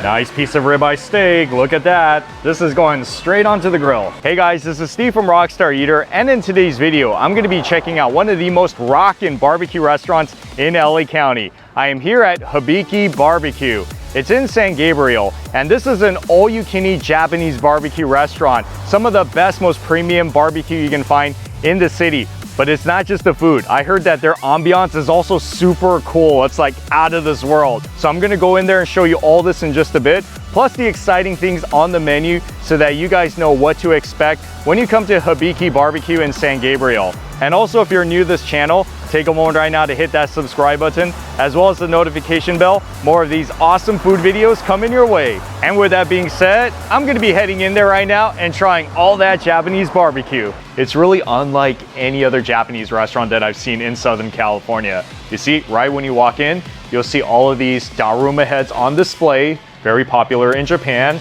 Nice piece of ribeye steak, look at that. This is going straight onto the grill. Hey guys, this is Steve from Rockstar Eater, and in today's video, I'm gonna be checking out one of the most rockin' barbecue restaurants in LA County. I am here at Hibiki BBQ. It's in San Gabriel, and this is an all-you-can-eat Japanese barbecue restaurant. Some of the best, most premium barbecue you can find in the city. But it's not just the food. I heard that their ambiance is also super cool. It's like out of this world. So I'm gonna go in there and show you all this in just a bit, plus the exciting things on the menu so that you guys know what to expect when you come to Habiki BBQ in San Gabriel. And also, if you're new to this channel, take a moment right now to hit that subscribe button, as well as the notification bell. More of these awesome food videos coming your way. And with that being said, I'm gonna be heading in there right now and trying all that Japanese barbecue. It's really unlike any other Japanese restaurant that I've seen in Southern California. You see, right when you walk in, you'll see all of these daruma heads on display, very popular in Japan.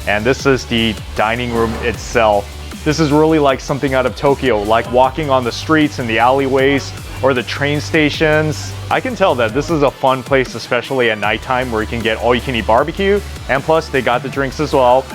And this is the dining room itself. This is really like something out of Tokyo, like walking on the streets and the alleyways or the train stations. I can tell that this is a fun place, especially at nighttime, where you can get all-you-can-eat barbecue. And plus, they got the drinks as well.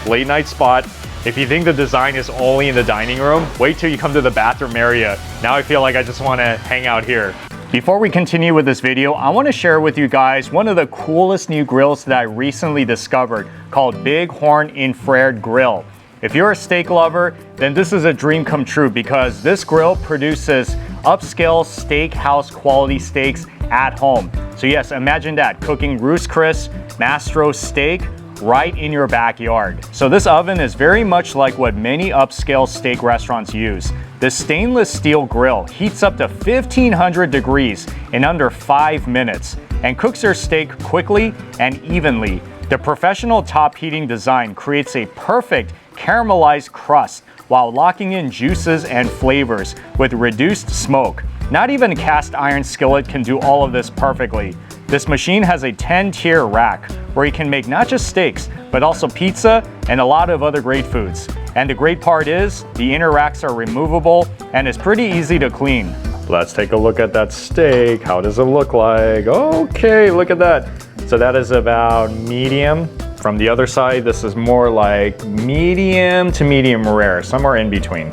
Late night spot. If you think the design is only in the dining room, wait till you come to the bathroom area. Now I feel like I just want to hang out here. Before we continue with this video, I want to share with you guys one of the coolest new grills that I recently discovered, called Bighorn Infrared Grill. If you're a steak lover, then this is a dream come true, because this grill produces upscale steakhouse quality steaks at home. So yes, imagine that, cooking Ruth's Chris Mastro steak right in your backyard. So this oven is very much like what many upscale steak restaurants use. This stainless steel grill heats up to 1500 degrees in under 5 minutes and cooks your steak quickly and evenly. The professional top heating design creates a perfect caramelized crust while locking in juices and flavors with reduced smoke. Not even a cast iron skillet can do all of this perfectly. This machine has a 10-tier rack where you can make not just steaks, but also pizza and a lot of other great foods. And the great part is, the inner racks are removable and it's pretty easy to clean. Let's take a look at that steak. How does it look like? Okay, look at that. So that is about medium. From the other side, this is more like medium to medium rare, somewhere in between.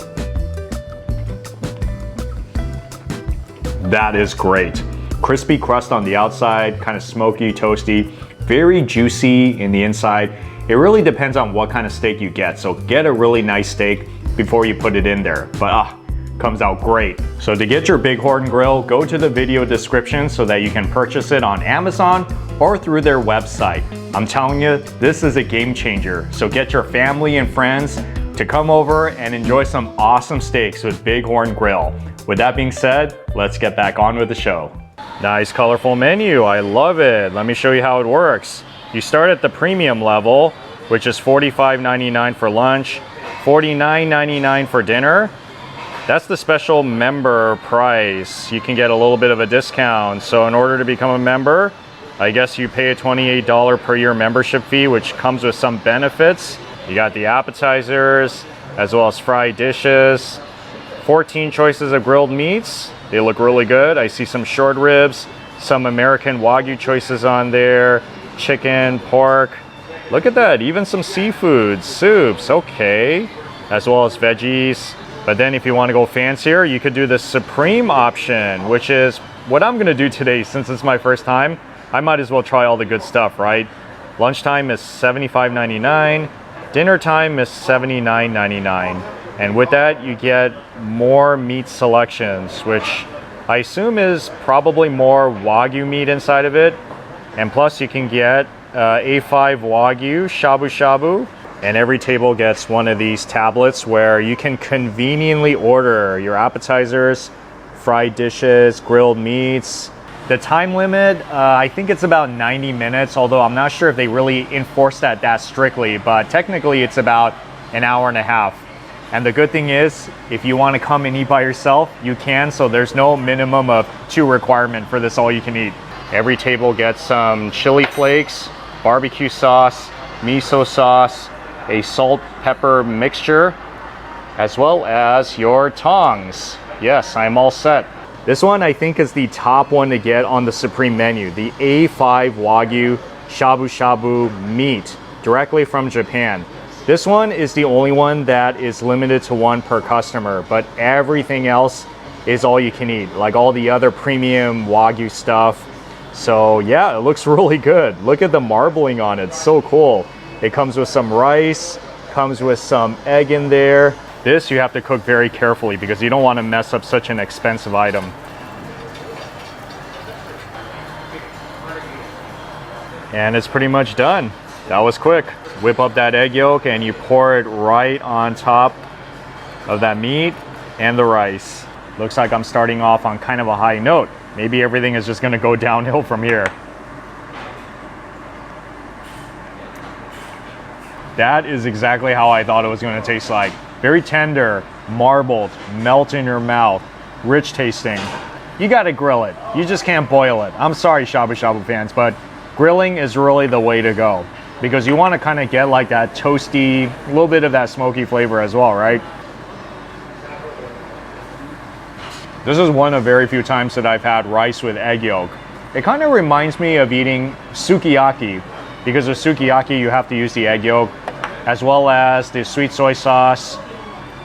That is great. Crispy crust on the outside, kind of smoky, toasty, very juicy in the inside. It really depends on what kind of steak you get. So get a really nice steak before you put it in there. But comes out great. So to get your Bighorn grill, go to the video description so that you can purchase it on Amazon or through their website. I'm telling you, this is a game changer. So get your family and friends to come over and enjoy some awesome steaks with Bighorn Grill. With that being said, let's get back on with the show. Nice colorful menu, I love it. Let me show you how it works. You start at the premium level, which is $45.99 for lunch, $49.99 for dinner. That's the special member price. You can get a little bit of a discount. So in order to become a member, I guess you pay a $28 per year membership fee, which comes with some benefits. You got the appetizers, as well as fried dishes, 14 choices of grilled meats. They look really good. I see some short ribs, some American wagyu choices on there, chicken, pork. Look at that, even some seafood, soups, okay. As well as veggies. But then if you want to go fancier, you could do the Supreme option, which is what I'm gonna do today. Since it's my first time, I might as well try all the good stuff, right? Lunchtime is $75.99, dinner time is $79.99. And with that, you get more meat selections, which I assume is probably more wagyu meat inside of it. And plus you can get A5 wagyu, shabu shabu. And every table gets one of these tablets where you can conveniently order your appetizers, fried dishes, grilled meats. The time limit, I think it's about 90 minutes, although I'm not sure if they really enforce that strictly, but technically it's about an hour and a half. And the good thing is, if you want to come and eat by yourself, you can, so there's no minimum of 2 requirement for this all you can eat. Every table gets some chili flakes, barbecue sauce, miso sauce, a salt pepper mixture, as well as your tongs. Yes, I'm all set. This one I think is the top one to get on the Supreme menu, the A5 Wagyu shabu shabu meat directly from Japan. This one is the only one that is limited to one per customer, but everything else is all you can eat, like all the other premium wagyu stuff. So yeah, it looks really good. Look at the marbling on it, so cool. It comes with some rice, comes with some egg in there. This you have to cook very carefully because you don't want to mess up such an expensive item. And it's pretty much done. That was quick. Whip up that egg yolk and you pour it right on top of that meat and the rice. Looks like I'm starting off on kind of a high note. Maybe everything is just gonna go downhill from here. That is exactly how I thought it was gonna taste like. Very tender, marbled, melt in your mouth, rich tasting. You gotta grill it. You just can't boil it. I'm sorry, shabu shabu fans, but grilling is really the way to go because you wanna kind of get like that toasty, a little bit of that smoky flavor as well, right? This is one of very few times that I've had rice with egg yolk. It kind of reminds me of eating sukiyaki, because with sukiyaki you have to use the egg yolk as well as the sweet soy sauce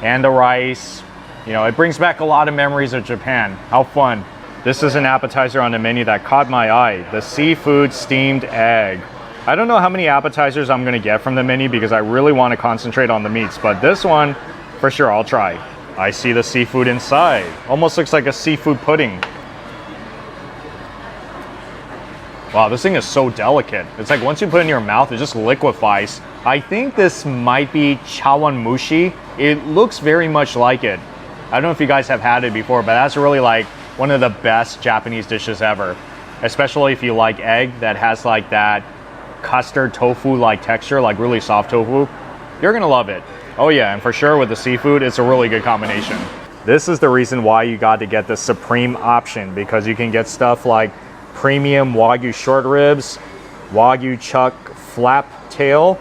and the rice. You know, it brings back a lot of memories of Japan. How fun. This is an appetizer on the menu that caught my eye, the seafood steamed egg. I don't know how many appetizers I'm gonna get from the menu because I really want to concentrate on the meats, but this one, for sure, I'll try. I see the seafood inside. Almost looks like a seafood pudding. Wow, this thing is so delicate. It's like once you put it in your mouth, it just liquefies. I think this might be chawanmushi. It looks very much like it. I don't know if you guys have had it before, but that's really like one of the best Japanese dishes ever. Especially if you like egg that has like that custard tofu-like texture, like really soft tofu. You're gonna love it. Oh yeah, and for sure with the seafood, it's a really good combination. This is the reason why you got to get the supreme option, because you can get stuff like premium wagyu short ribs, wagyu chuck flap tail,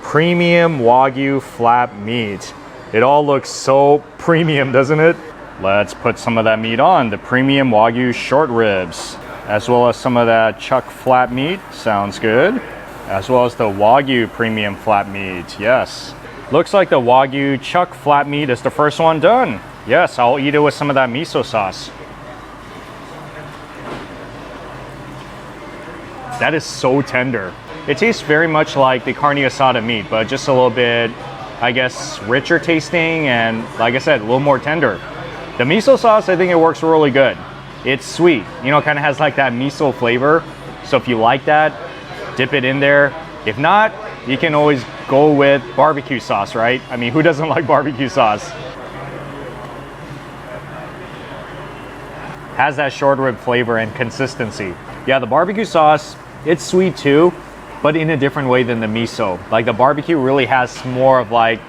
premium wagyu flap meat. It all looks so premium, doesn't it? Let's put some of that meat on, the premium wagyu short ribs, as well as some of that chuck flap meat. Sounds good. As well as the wagyu premium flap meat, yes. Looks like the wagyu chuck flap meat is the first one done. Yes, I'll eat it with some of that miso sauce. That is so tender. It tastes very much like the carne asada meat, but just a little bit, I guess, richer tasting and, like I said, a little more tender. The miso sauce, I think it works really good. It's sweet, you know, kind of has like that miso flavor. So if you like that, dip it in there. If not, you can always go with barbecue sauce, right? I mean, who doesn't like barbecue sauce? Has that short rib flavor and consistency. Yeah, the barbecue sauce, it's sweet too, but in a different way than the miso. Like the barbecue really has more of like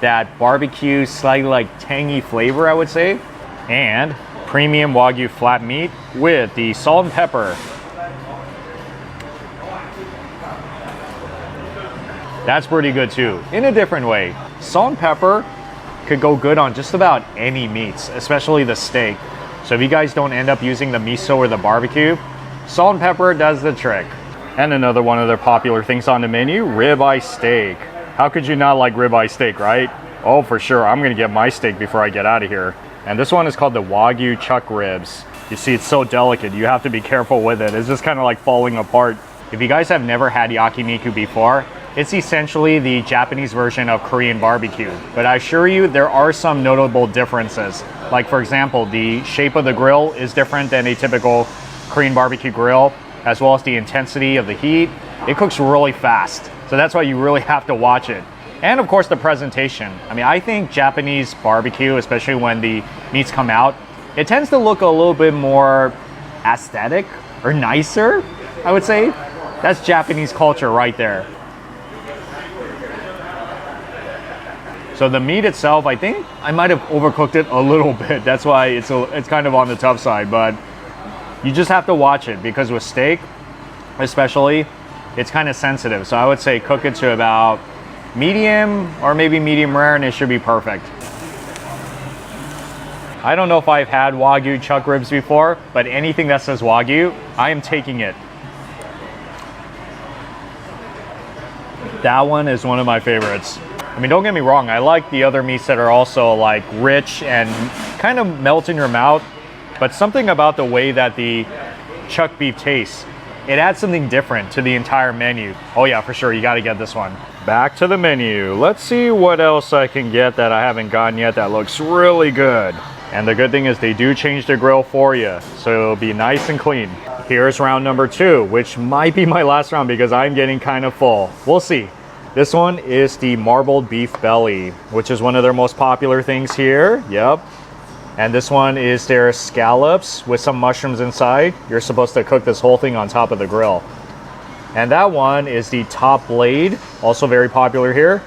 that barbecue, slightly like tangy flavor, I would say. And premium wagyu flat meat with the salt and pepper. That's pretty good too, in a different way. Salt and pepper could go good on just about any meats, especially the steak. So if you guys don't end up using the miso or the barbecue, salt and pepper does the trick. And another one of their popular things on the menu, ribeye steak. How could you not like ribeye steak, right? Oh, for sure, I'm gonna get my steak before I get out of here. And this one is called the wagyu chuck ribs. You see, it's so delicate, you have to be careful with it. It's just kind of like falling apart. If you guys have never had yakiniku before, it's essentially the Japanese version of Korean barbecue. But I assure you, there are some notable differences. Like for example, the shape of the grill is different than a typical Korean barbecue grill, as well as the intensity of the heat. It cooks really fast. So that's why you really have to watch it. And of course the presentation. I mean, I think Japanese barbecue, especially when the meats come out, it tends to look a little bit more aesthetic or nicer, I would say. That's Japanese culture right there. So the meat itself, I think I might have overcooked it a little bit. That's why it's kind of on the tough side, but you just have to watch it because with steak, especially, it's kind of sensitive. So I would say cook it to about medium or maybe medium rare and it should be perfect. I don't know if I've had wagyu chuck ribs before, but anything that says wagyu, I am taking it. That one is one of my favorites. I mean, don't get me wrong, I like the other meats that are also like rich and kind of melt in your mouth, but something about the way that the chuck beef tastes, it adds something different to the entire menu. Oh yeah, for sure, you gotta get this one. Back to the menu. Let's see what else I can get that I haven't gotten yet that looks really good. And the good thing is they do change the grill for you, so it'll be nice and clean. Here's round number 2, which might be my last round because I'm getting kind of full. We'll see. This one is the marbled beef belly, which is one of their most popular things here. Yep. And this one is their scallops with some mushrooms inside. You're supposed to cook this whole thing on top of the grill. And that one is the top blade, also very popular here.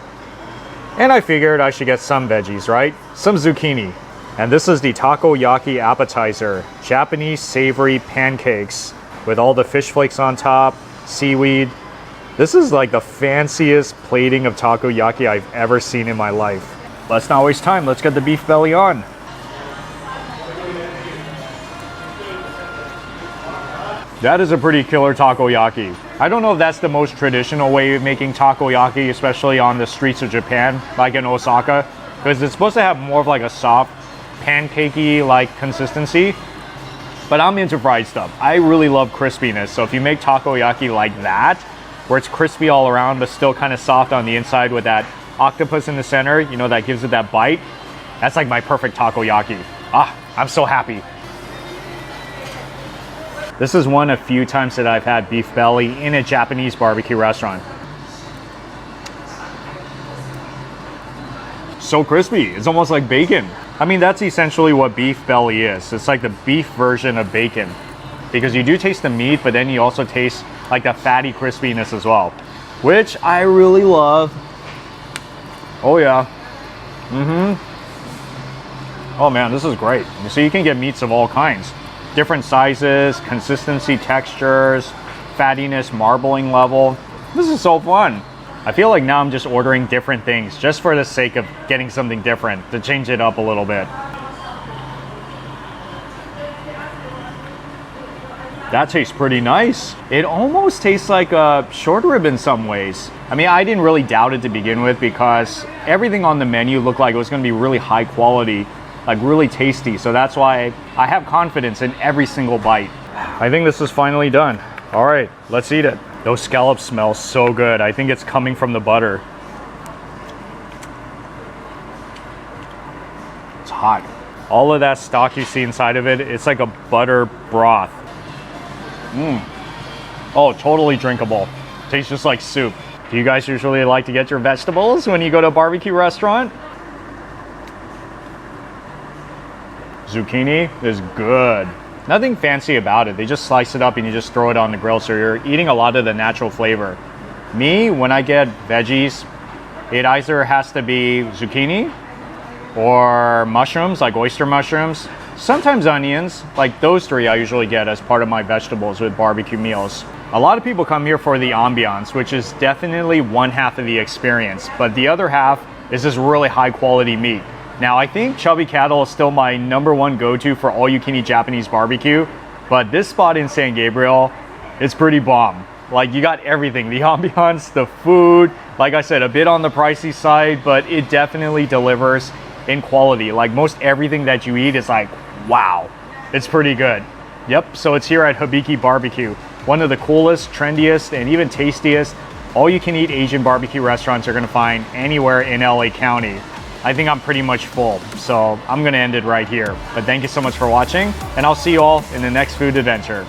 And I figured I should get some veggies, right? Some zucchini. And this is the takoyaki appetizer, Japanese savory pancakes with all the fish flakes on top, seaweed. This is like the fanciest plating of takoyaki I've ever seen in my life. Let's not waste time, let's get the beef belly on. That is a pretty killer takoyaki. I don't know if that's the most traditional way of making takoyaki, especially on the streets of Japan, like in Osaka, because it's supposed to have more of like a soft, pancakey like consistency. But I'm into fried stuff. I really love crispiness, so if you make takoyaki like that, where it's crispy all around but still kind of soft on the inside with that octopus in the center, you know, that gives it that bite, that's like my perfect takoyaki. Ah, I'm so happy. This is one of few times that I've had beef belly in a Japanese barbecue restaurant. So crispy, it's almost like bacon. I mean, that's essentially what beef belly is. It's like the beef version of bacon, because you do taste the meat, but then you also taste like the fatty crispiness as well, which I really love. Oh yeah. Oh man, this is great. So you can get meats of all kinds. Different sizes, consistency, textures, fattiness, marbling level. This is so fun. I feel like now I'm just ordering different things just for the sake of getting something different, to change it up a little bit. That tastes pretty nice. It almost tastes like a short rib in some ways. I mean, I didn't really doubt it to begin with because everything on the menu looked like it was gonna be really high quality, like really tasty. So that's why I have confidence in every single bite. I think this is finally done. All right, let's eat it. Those scallops smell so good. I think it's coming from the butter. It's hot. All of that stock you see inside of it, it's like a butter broth. Oh, totally drinkable. Tastes just like soup. Do you guys usually like to get your vegetables when you go to a barbecue restaurant? Zucchini is good. Nothing fancy about it. They just slice it up and you just throw it on the grill, so you're eating a lot of the natural flavor. Me, when I get veggies, it either has to be zucchini or mushrooms, like oyster mushrooms. Sometimes onions. Like those three I usually get as part of my vegetables with barbecue meals. A lot of people come here for the ambiance, which is definitely one half of the experience, but the other half is this really high quality meat. Now, I think Chubby Cattle is still my #1 go-to for all-you-can-eat Japanese barbecue, but this spot in San Gabriel is pretty bomb. Like, you got everything, the ambiance, the food, like I said, a bit on the pricey side, but it definitely delivers in quality. Like, most everything that you eat is like, wow, it's pretty good. Yep, so it's here at Hibiki BBQ, one of the coolest, trendiest, and even tastiest all-you-can-eat Asian barbecue restaurants you're gonna find anywhere in LA County. I think I'm pretty much full, so I'm gonna end it right here. But thank you so much for watching, and I'll see you all in the next food adventure.